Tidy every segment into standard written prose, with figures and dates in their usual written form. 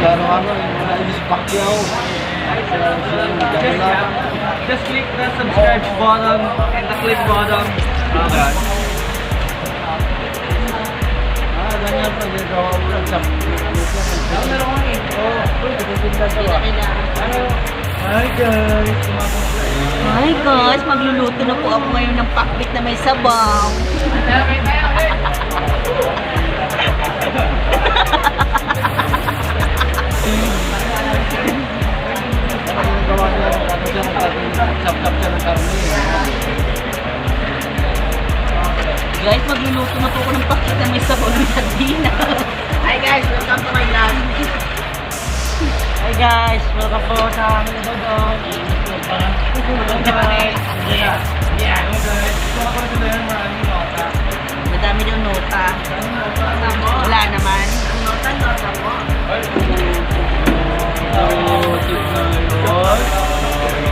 ano, yung mga Elvis Pacquiao. Just click the subscribe button and the click button. Okay. Ganyan pa ginagawa mo lang sa Meron ko eh. Hi guys! Hi guys, magluluto na po ako ngayon ng pakbit na may sabaw. Gawa niya, tapos siya chop-chop siya ng karne. Guys, magluluto na po ako ng pakbit na may sabaw ng sardina. Hi guys, welcome to my vlog. Hi guys, welcome po sa aming dodong. Madami daw nota. Wala naman. Ang nota mo.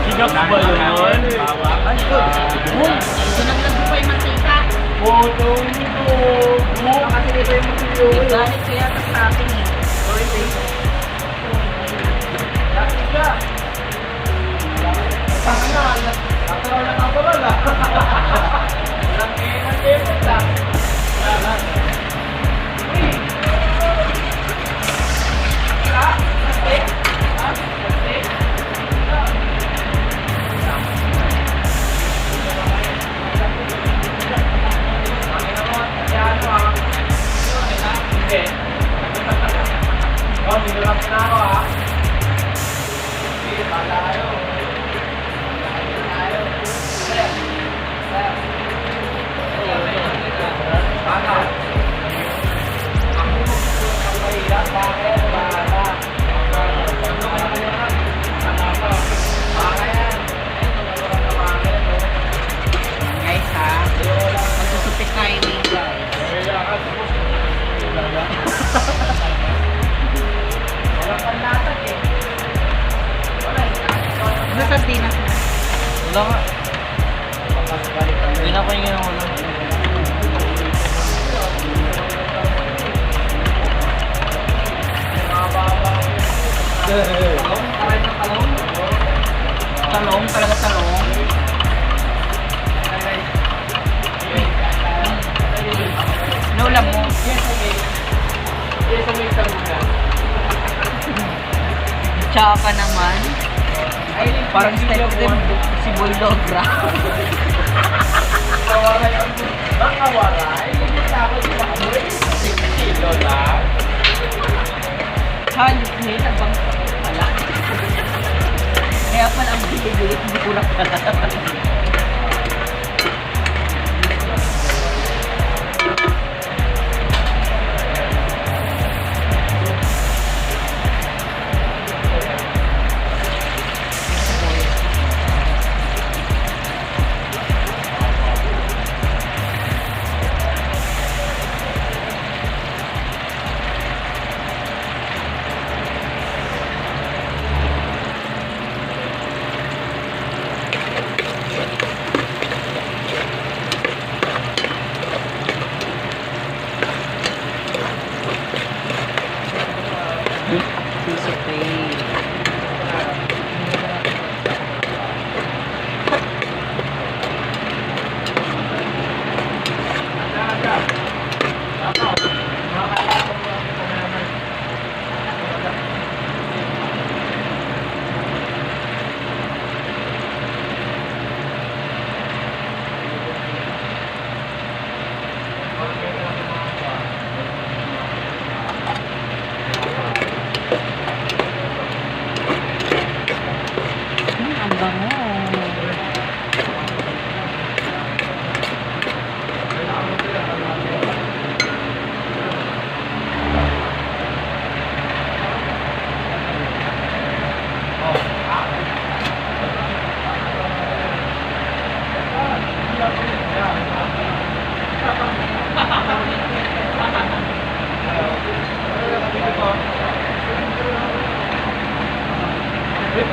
Sigap ba yun? Ay, good. Sunag-lag pa yung mantika. Potong ito! Kasi dito yung magsilyo. Galit kaya sa atin eh. Guys ha, magsusupit tayo ni Ano sardinas na? Wala nga. Hindi na ko yung ulam. Talong, talaga talong. Naulam mo. Tsaka naman. Parang style ko din si Buldogra. Halos na yun, abang pala. Kaya pala ang bilig-bilig, hindi ko na pala. Piece of cake. Ang bango.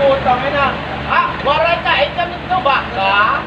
Putang ina. Ah, waray ka, kami to ba? Ka?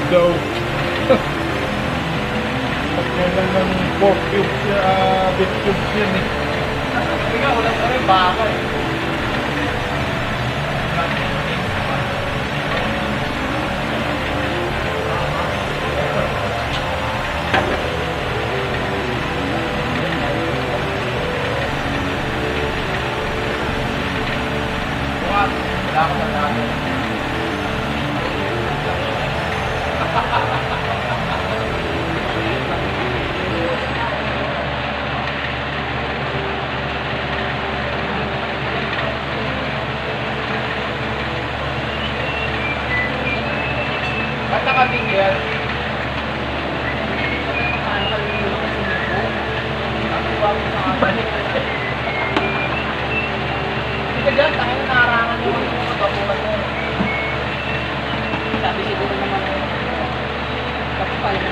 daw. Yan lang ng pork cubes, beef cubes yun eh. Ikaw, wala pa rin baka eh. Wala ka na natin. Ba't nakatingin? Hindi ka dyan, tayo naarangan yung babuhan mo. Sabi siguro naman, kapal na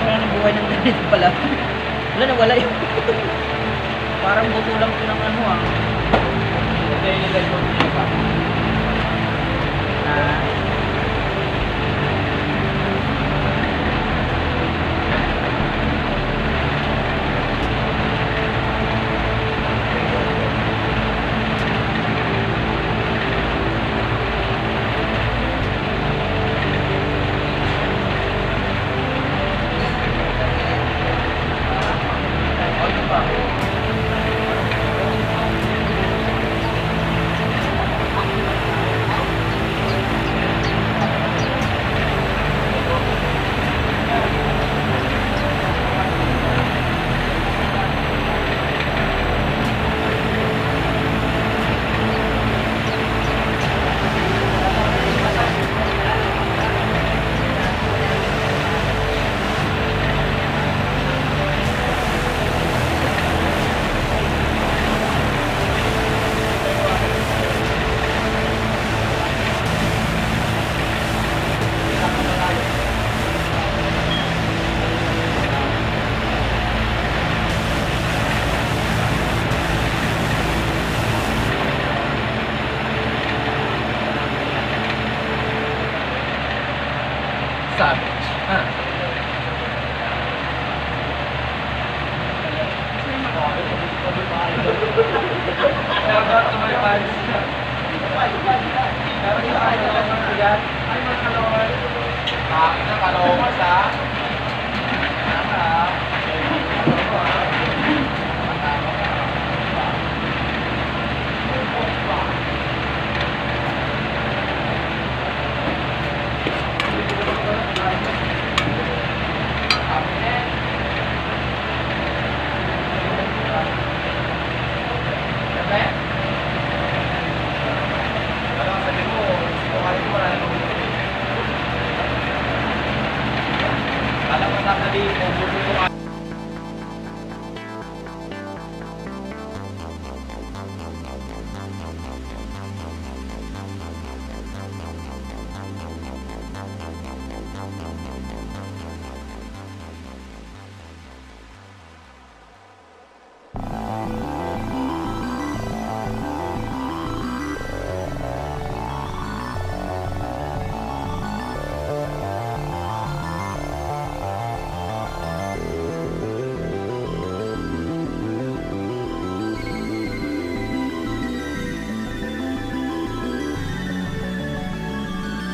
wala nang buhay ng ganito pala. Wala na, wala yun. Parang buto lang ito ng ano ah. Hindi nilagay mo siya pa. Na Savage. Ah.